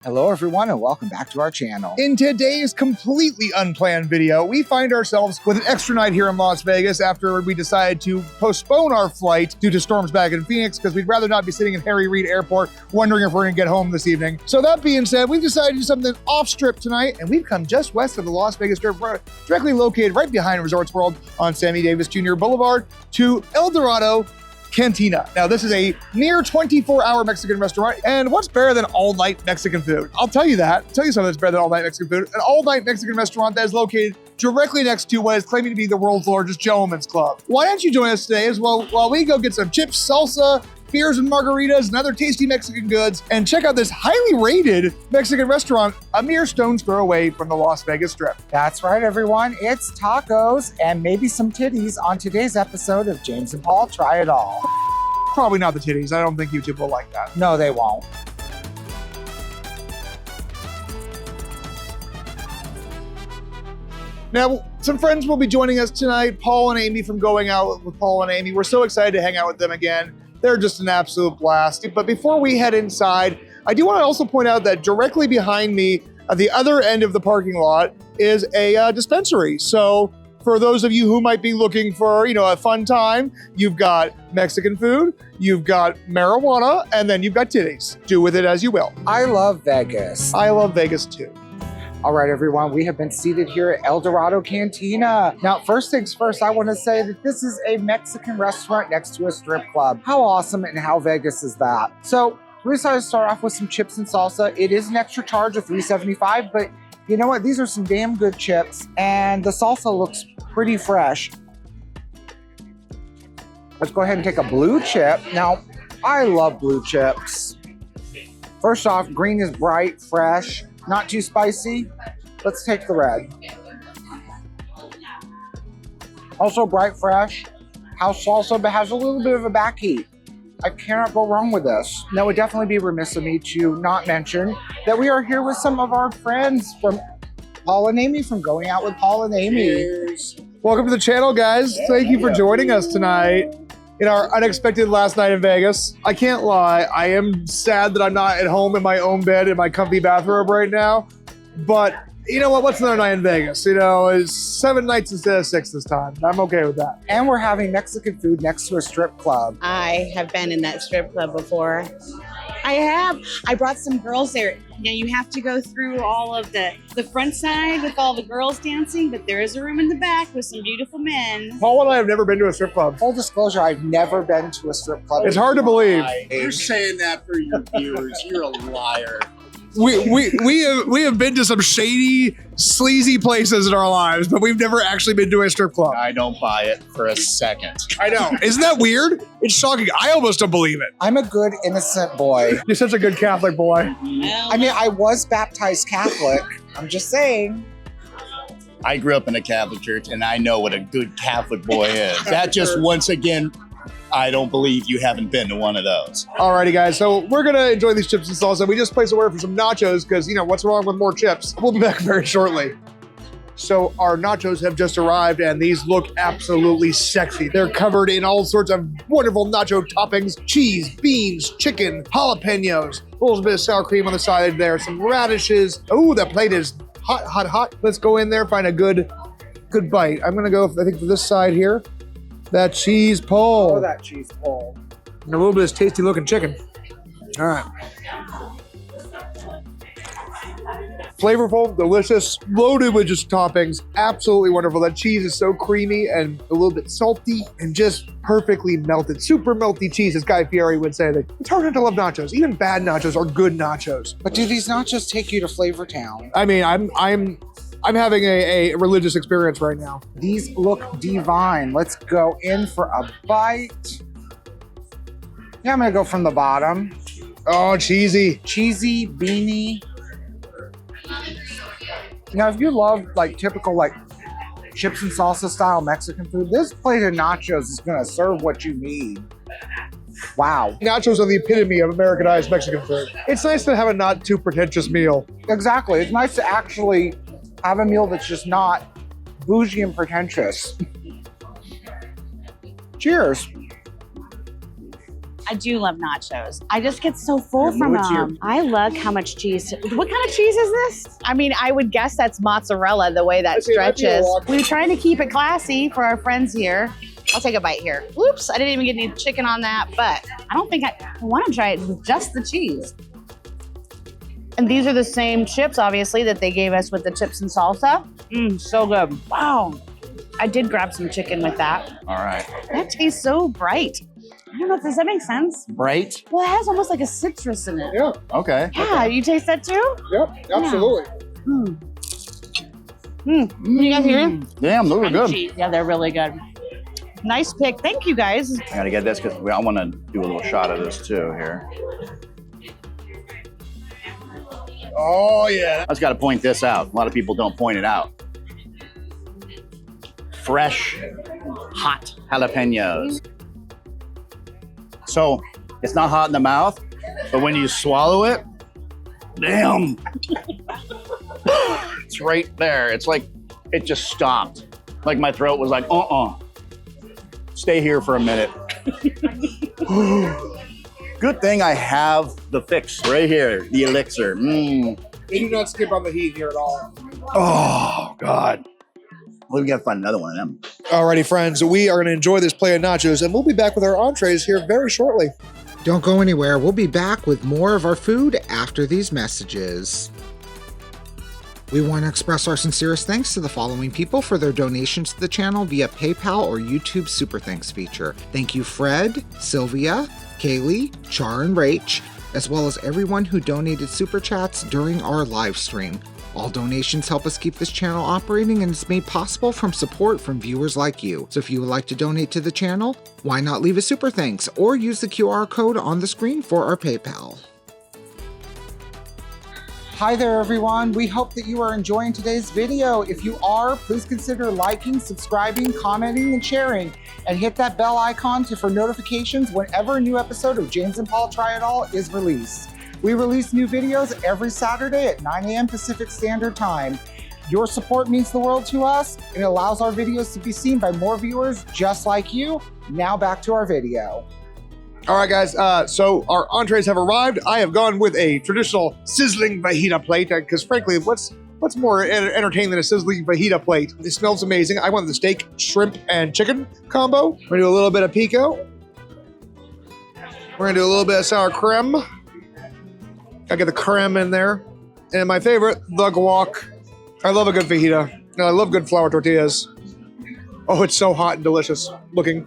Hello everyone and welcome back to our channel. In today's completely unplanned video, we find ourselves with an extra night here in Las Vegas after we decided to postpone our flight due to storms back in Phoenix because we'd rather not be sitting in Harry Reid Airport wondering if we're gonna get home this evening. So that being said, we've decided to do something off strip tonight and we've come just west of the Las Vegas Strip, directly located right behind Resorts World on Sammy Davis Jr. Boulevard to El Dorado Cantina. Now, this is a near 24-hour Mexican restaurant, and what's better than all-night Mexican food? I'll tell you that. I'll tell you something that's better than all-night Mexican food. An all-night Mexican restaurant that is located directly next to what is claiming to be the world's largest gentleman's club. Why don't you join us today as well while we go get some chips, salsa, beers and margaritas, and other tasty Mexican goods, and check out this highly rated Mexican restaurant a mere stone's throw away from the Las Vegas Strip. That's right, everyone. It's tacos and maybe some titties on today's episode of James and Paul Try It All. Probably not the titties. I don't think YouTube will like that. No, they won't. Now, some friends will be joining us tonight, Paul and Amy from Going Out with Paul and Amy. We're so excited to hang out with them again. They're just an absolute blast. But before we head inside, I do want to also point out that directly behind me, at the other end of the parking lot, is a dispensary. So for those of you who might be looking for, a fun time, you've got Mexican food, you've got marijuana, and then you've got titties. Do with it as you will. I love Vegas. I love Vegas too. All right, everyone, we have been seated here at El Dorado Cantina. Now, first things first, I want to say that this is a Mexican restaurant next to a strip club. How awesome and how Vegas is that? So we decided to start off with some chips and salsa. It is an extra charge of $3.75, but you know what? These are some damn good chips, and the salsa looks pretty fresh. Let's go ahead and take a blue chip. Now, I love blue chips. First off, green is bright, fresh, not too spicy. Let's take the red. Also bright, fresh. House salsa, but has a little bit of a back heat. I cannot go wrong with this. Now, it would definitely be remiss of me to not mention that we are here with some of our friends from Paul and Amy from Going Out with Paul and Amy. Cheers. Welcome to the channel, guys. Thank you for joining us tonight in our unexpected last night in Vegas. I can't lie, I am sad that I'm not at home in my own bed in my comfy bathrobe right now. But you know what? What's another night in Vegas? It's 7 nights instead of 6 this time. I'm okay with that. And we're having Mexican food next to a strip club. I have been in that strip club before. I have. I brought some girls there. Now you have to go through all of the front side with all the girls dancing, but there is a room in the back with some beautiful men. Paul and I have never been to a strip club. Full disclosure, I've never been to a strip club. It's hard to believe. You're saying that for your viewers. You're a liar. We have been to some shady, sleazy places in our lives, but we've never actually been to a strip club. I don't buy it for a second. I know. Isn't that weird? It's shocking. I almost don't believe it. I'm a good, innocent boy. You're such a good Catholic boy. I mean, I was baptized Catholic. I'm just saying. I grew up in a Catholic church, and I know what a good Catholic boy is. That just, once again, I don't believe you haven't been to one of those. Alrighty, guys. So we're going to enjoy these chips and salsa. We just placed a order for some nachos because, what's wrong with more chips? We'll be back very shortly. So our nachos have just arrived, and these look absolutely sexy. They're covered in all sorts of wonderful nacho toppings, cheese, beans, chicken, jalapenos, a little bit of sour cream on the side there, some radishes. Oh, that plate is hot, hot, hot. Let's go in there, find a good bite. I'm going to go, I think, for this side here. That cheese pull. Oh, that cheese pull. And a little bit of tasty looking chicken. All right. Flavorful, delicious, loaded with just toppings. Absolutely wonderful. That cheese is so creamy and a little bit salty and just perfectly melted. Super melty cheese, as Guy Fieri would say. It's hard not to love nachos. Even bad nachos are good nachos. But do these nachos take you to Flavor Town? I mean, I'm having a religious experience right now. These look divine. Let's go in for a bite. Yeah, I'm gonna go from the bottom. Oh, cheesy. Cheesy, beany. Now, if you love typical chips and salsa style Mexican food, this plate of nachos is gonna serve what you need. Wow. Nachos are the epitome of Americanized Mexican food. It's nice to have a not too pretentious meal. Exactly. It's nice to actually have a meal that's just not bougie and pretentious. Cheers. I do love nachos. I just get so full from what's your- them. I love how much cheese. What kind of cheese is this? I mean, I would guess that's mozzarella, the way that I'd say that'd be a stretches. lot. We're trying to keep it classy for our friends here. I'll take a bite here. Oops, I didn't even get any chicken on that, but I don't think I want to try it with just the cheese. And these are the same chips, obviously, that they gave us with the chips and salsa. So good. Wow. I did grab some chicken with that. All right. That tastes so bright. I don't know, does that make sense? Right? Well, it has almost like a citrus in it. Yeah, Okay. Yeah, you taste that too? yep, absolutely. You guys hear it? Damn, those are good. Cheese. Yeah, they're really good. Nice pick. Thank you, guys. I gotta get this because I want to do a little shot of this too here. Oh, yeah. I just got to point this out. A lot of people don't point it out. Fresh, hot jalapenos. So it's not hot in the mouth, but when you swallow it, damn, it's right there. It's like it just stopped. Like my throat was like, stay here for a minute. Good thing I have the fix right here, the elixir. They do not skip on the heat here at all. Oh, God. Well, we gotta find another one of them. Alrighty, friends, we are going to enjoy this plate of nachos, and we'll be back with our entrees here very shortly. Don't go anywhere. We'll be back with more of our food after these messages. We want to express our sincerest thanks to the following people for their donations to the channel via PayPal or YouTube Super Thanks feature. Thank you, Fred, Sylvia, Kaylee, Char, and Rach, as well as everyone who donated super chats during our live stream. All donations help us keep this channel operating, and it's made possible from support from viewers like you. So if you would like to donate to the channel, why not leave a super thanks or use the QR code on the screen for our PayPal. Hi there, everyone. We hope that you are enjoying today's video. If you are, please consider liking, subscribing, commenting, and sharing, and hit that bell icon for notifications whenever a new episode of James and Paul Try It All is released. We release new videos every Saturday at 9 a.m. Pacific Standard Time. Your support means the world to us, and it allows our videos to be seen by more viewers just like you. Now back to our video. All right, guys, so our entrees have arrived. I have gone with a traditional sizzling fajita plate because, frankly, what's more entertaining than a sizzling fajita plate? It smells amazing. I want the steak, shrimp, and chicken combo. We're gonna do a little bit of pico. We're gonna do a little bit of sour creme. Gotta get the creme in there. And my favorite, the guac. I love a good fajita, and I love good flour tortillas. Oh, it's so hot and delicious looking.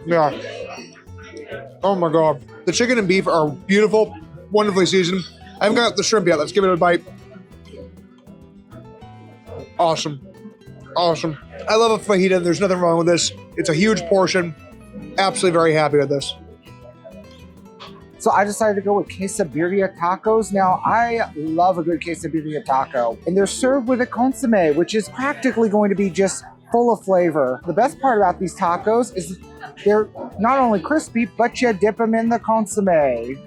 Yeah. Oh my God. The chicken and beef are beautiful, wonderfully seasoned. I haven't got the shrimp yet. Let's give it a bite. Awesome. Awesome. I love a fajita. There's nothing wrong with this. It's a huge portion. Absolutely very happy with this. So I decided to go with QuesaBirria Tacos. Now, I love a good QuesaBirria taco, and they're served with a consommé, which is practically going to be just full of flavor. The best part about these tacos is they're not only crispy, but you dip them in the consommé.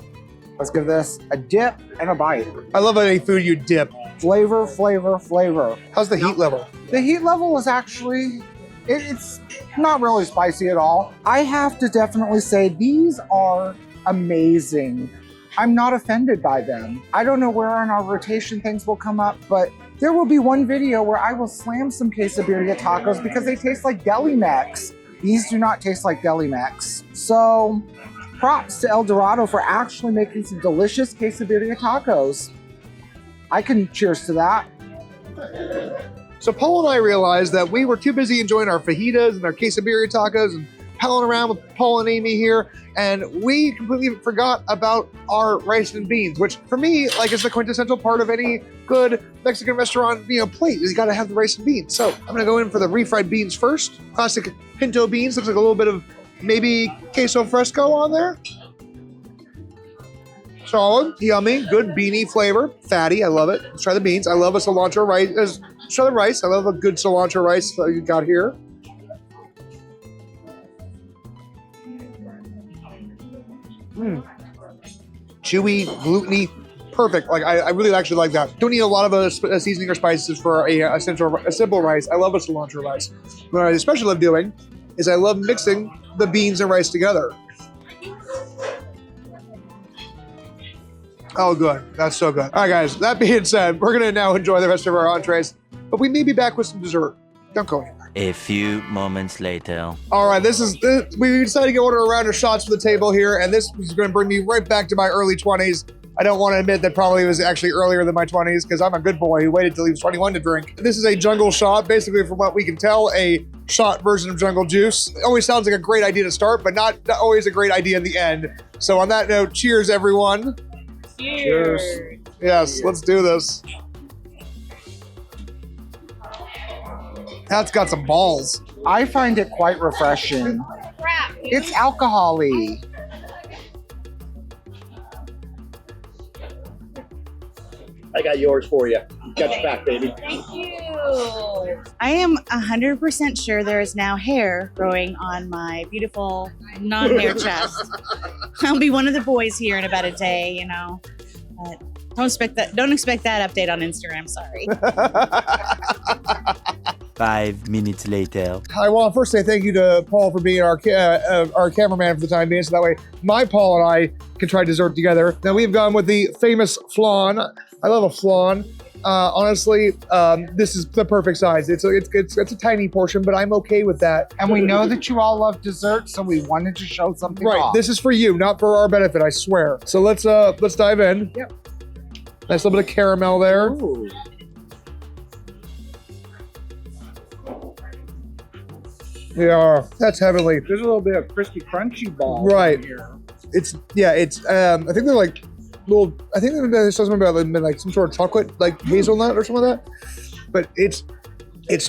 Let's give this a dip and a bite. I love any food you dip. Flavor, flavor, flavor. How's the heat level? The heat level is actually, it's not really spicy at all. I have to definitely say these are amazing. I'm not offended by them. I don't know where on our rotation things will come up, but there will be one video where I will slam some QuesaBirria tacos because they taste like Deli Mex. These do not taste like Deli Mex. So props to El Dorado for actually making some delicious QuesaBirria tacos. I can cheers to that. So Paul and I realized that we were too busy enjoying our fajitas and our QuesaBirria tacos and palling around with Paul and Amy here, and we completely forgot about our rice and beans, which for me, like, is the quintessential part of any good Mexican restaurant, plate. You gotta have the rice and beans. So I'm gonna go in for the refried beans first. Classic pinto beans. Looks like a little bit of maybe queso fresco on there. Solid, yummy, good beanie flavor, fatty. I love it. Let's try the beans. I love a cilantro rice. Let's try the rice. I love a good cilantro rice that you got here. Chewy, gluteny, perfect. Like I really actually like that. Don't need a lot of seasoning or spices for a simple rice. I love a cilantro rice. What I especially love doing is I love mixing the beans and rice together. Oh, good. That's so good. All right, guys, that being said, we're gonna now enjoy the rest of our entrees, but we may be back with some dessert. Don't go anywhere. A few moments later. All right, we decided to order a round of shots for the table here, and this is gonna bring me right back to my early 20s. I don't want to admit that probably was actually earlier than my 20s because I'm a good boy who waited till he was 21 to drink. This is a jungle shot, basically from what we can tell, a shot version of jungle juice. It always sounds like a great idea to start, but not always a great idea in the end. So on that note, cheers everyone. Cheers. Yes, let's do this. That's got some balls. I find it quite refreshing. It's alcohol-y. I got yours for you. Got your back, baby. Thank you. I am 100% sure there is now hair growing on my beautiful non-hair chest. I'll be one of the boys here in about a day, you know. But don't expect that update on Instagram, sorry. 5 minutes later. I want to first say thank you to Paul for being our cameraman for the time being, so that way my Paul and I can try dessert together. Now we've gone with the famous flan. I love a flan. Honestly, this is the perfect size. It's a tiny portion, but I'm okay with that. And we know that you all love dessert, so we wanted to show something Right, off. this is for you, not for our benefit, I swear. So let's dive in. Yep. Nice little bit of caramel there. Ooh. Yeah, that's heavenly. There's a little bit of crispy, crunchy ball Right. in here. I think they're like little, I think there's something about like some sort of chocolate, like hazelnut or something like that. But it's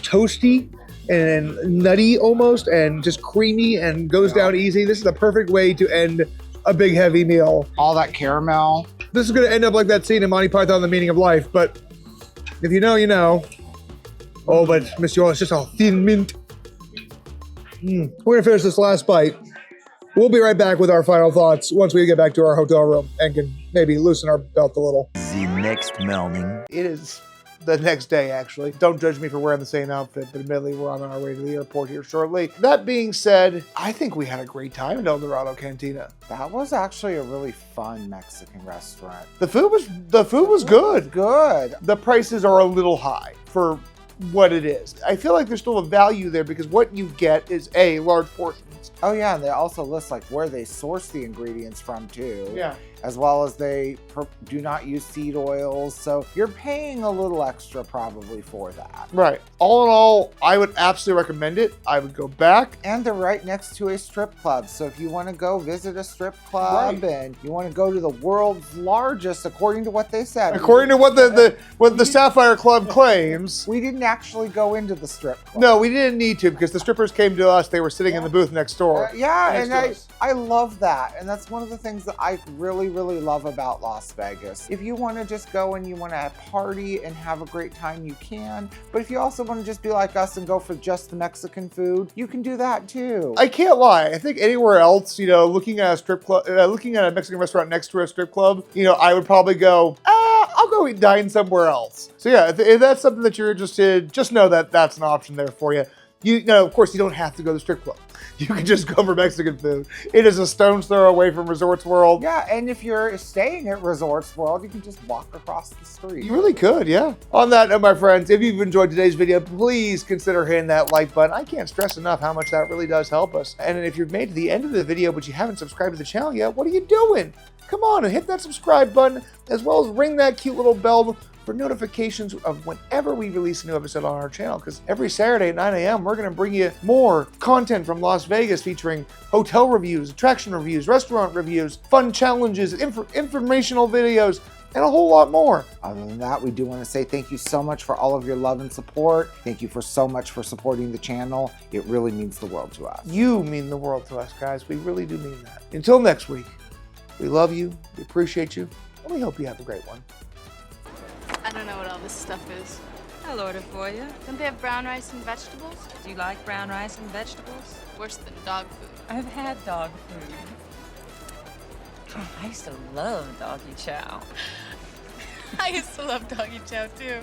toasty and nutty almost, and just creamy and goes down easy. This is the perfect way to end a big heavy meal. All that caramel. This is gonna end up like that scene in Monty Python, The Meaning of Life, but if you know, you know. Oh, but Monsieur, it's just a thin mint. We're gonna finish this last bite. We'll be right back with our final thoughts once we get back to our hotel room and can maybe loosen our belt a little. The next morning. It is the next day, actually. Don't judge me for wearing the same outfit, but admittedly, we're on our way to the airport here shortly. That being said, I think we had a great time at El Dorado Cantina. That was actually a really fun Mexican restaurant. The food was good. Good. The prices are a little high for what it is. I feel like there's still a value there because what you get is A, large portions. Oh yeah, and they also list like where they source the ingredients from too. Yeah. As well as they do not use seed oils, so you're paying a little extra probably for that. Right. All in all, I would absolutely recommend it. I would go back. And they're right next to a strip club, so if you want to go visit a strip club and you want to go to the world's largest, according to what they said. According to what the Sapphire Club claims. We didn't actually go into the strip club. No, we didn't need to because the strippers came to us. They were sitting in the booth next door. I love that. And that's one of the things that I really love about Las Vegas. If you want to just go and you want to party and have a great time, you can. But if you also want to just be like us and go for just the Mexican food, you can do that too. I can't lie. I think anywhere else, looking at a strip club, looking at a Mexican restaurant next to a strip club, I would probably go, I'll go eat dine somewhere else. So yeah, if that's something that you're interested, just know that that's an option there for you. Of course, you don't have to go to the strip club. You can just go for Mexican food. It is a stone's throw away from Resorts World. Yeah, and if you're staying at Resorts World, you can just walk across the street. You really could, yeah. On that note, my friends, if you've enjoyed today's video, please consider hitting that like button. I can't stress enough how much that really does help us. And if you've made to the end of the video, but you haven't subscribed to the channel yet, what are you doing? Come on and hit that subscribe button, as well as ring that cute little bell for notifications of whenever we release a new episode on our channel, because every Saturday at 9 a.m. we're going to bring you more content from Las Vegas featuring hotel reviews, attraction reviews, restaurant reviews, fun challenges, informational videos, and a whole lot more. Other than that, we do want to say thank you so much for all of your love and support. Thank you so much for supporting the channel. It really means the world to us. You mean the world to us, guys. We really do mean that. Until next week, we love you, we appreciate you, and we hope you have a great one. I don't know what all this stuff is. I'll order for you. Don't they have brown rice and vegetables? Do you like brown rice and vegetables? Worse than dog food. I've had dog food. Oh, I used to love doggy chow. I used to love doggy chow too.